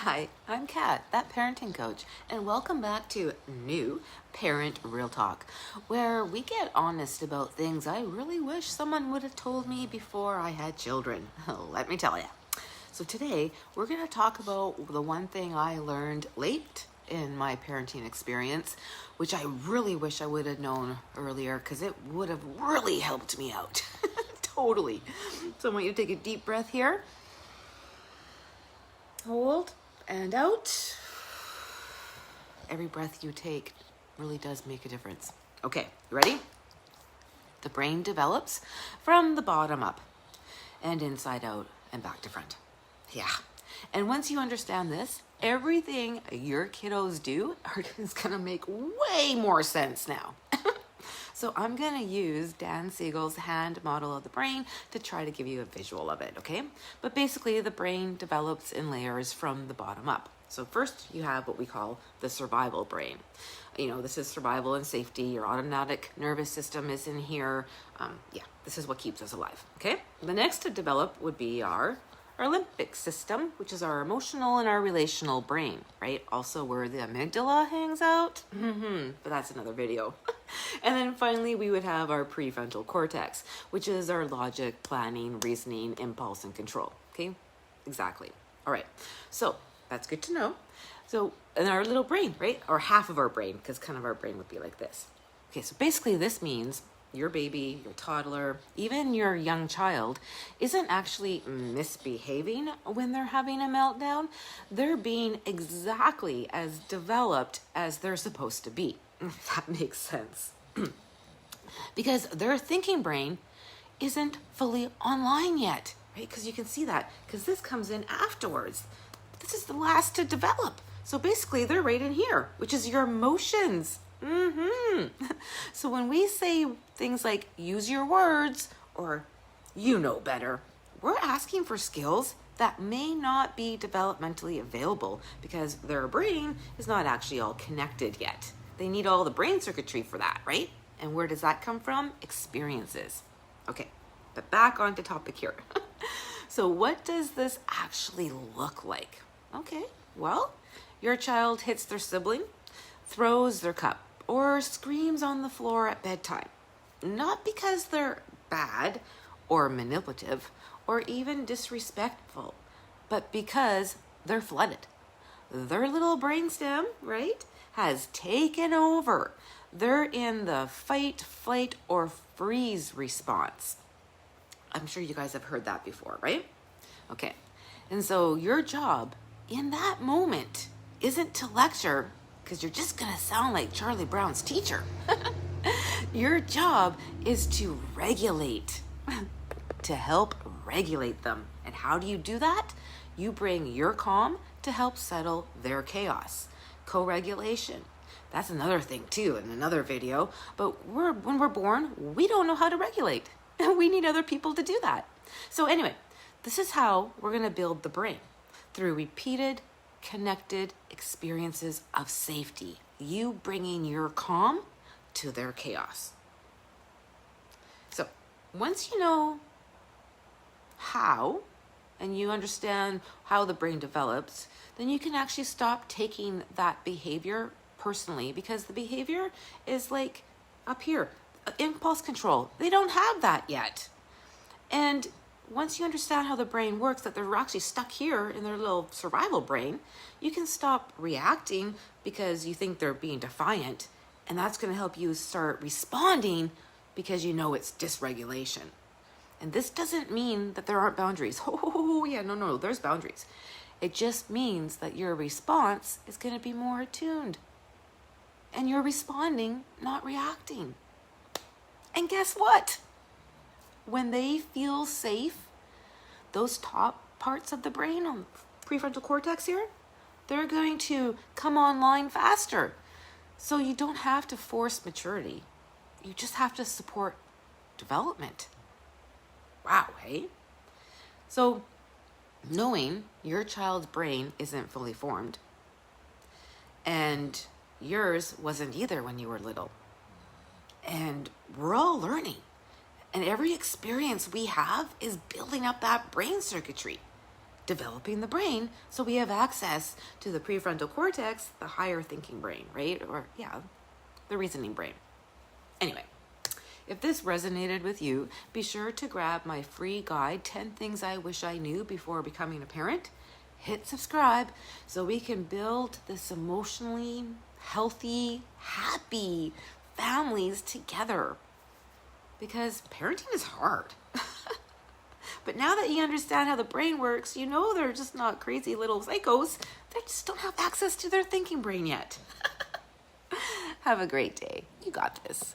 Hi, I'm Kat, that parenting coach, and welcome back to New Parent Real Talk, where we get honest about things I really wish someone would have told me before I had children. Let me tell you. So today, we're going to talk about the one thing I learned late in my parenting experience, which I really wish I would have known earlier because it would have really helped me out. Totally. So I want you to take a deep breath here. Hold and out. Every breath you take really does make a difference. Okay, you ready? The brain develops from the bottom up and inside out and back to front. Yeah. And once you understand this, everything your kiddos do is going to make way more sense now. So I'm going to use Dan Siegel's hand model of the brain to try to give you a visual of it, okay? But basically, the brain develops in layers from the bottom up. So first, you have what we call the survival brain. This is survival and safety. Your autonomic nervous system is in here. This is what keeps us alive, okay? The next to develop would be our limbic system, which is our emotional and our relational brain, right? Also where the amygdala hangs out. But that's another video. And then finally, we would have our prefrontal cortex, which is our logic, planning, reasoning, impulse, and control. Okay, exactly. All right, so that's good to know. So in our little brain, right? Or half of our brain, because kind of our brain would be like this. Okay, so basically this means your baby, your toddler, even your young child isn't actually misbehaving when they're having a meltdown. They're being exactly as developed as they're supposed to be, if that makes sense. Because their thinking brain isn't fully online yet, right? Because you can see that, because this comes in afterwards. This is the last to develop. So basically they're right in here, which is your emotions. So when we say things like use your words or you know better, we're asking for skills that may not be developmentally available because their brain is not actually all connected yet. They need all the brain circuitry for that, right? And where does that come from? Experiences. Okay, but back on to topic here. So what does this actually look like? Okay, well, your child hits their sibling, throws their cup, or screams on the floor at bedtime. Not because they're bad or manipulative or even disrespectful, but because they're flooded. Their little brainstem, right, has taken over. They're in the fight, flight, or freeze response. I'm sure you guys have heard that before, right? Okay, and so your job in that moment isn't to lecture, because you're just going to sound like Charlie Brown's teacher. Your job is to regulate, to help regulate them. And how do you do that? You bring your calm to help settle their chaos. Co-regulation. That's another thing too in another video. But when we're born, we don't know how to regulate. We need other people to do that. So anyway, this is how we're going to build the brain. Through repeated connected experiences of safety, you bringing your calm to their chaos. So once you know how and you understand how the brain develops, then you can actually stop taking that behavior personally, because the behavior is like up here, impulse control. They don't have that yet. And once you understand how the brain works, that they're actually stuck here in their little survival brain, you can stop reacting because you think they're being defiant. And that's going to help you start responding because you know it's dysregulation. And this doesn't mean that there aren't boundaries. Oh, yeah, no, there's boundaries. It just means that your response is going to be more attuned. And you're responding, not reacting. And guess what? When they feel safe, those top parts of the brain on the prefrontal cortex here, they're going to come online faster. So you don't have to force maturity. You just have to support development. Wow, hey? So knowing your child's brain isn't fully formed, and yours wasn't either when you were little, and we're all learning. And every experience we have is building up that brain circuitry. developing the brain so we have access to the prefrontal cortex, the higher thinking brain, right? Or, yeah, the reasoning brain. Anyway, if this resonated with you, be sure to grab my free guide, 10 Things I Wish I Knew Before Becoming a Parent. Hit subscribe so we can build this emotionally healthy, happy families together. Because parenting is hard. But now that you understand how the brain works, you know they're just not crazy little psychos. They just don't have access to their thinking brain yet. Have a great day. You got this.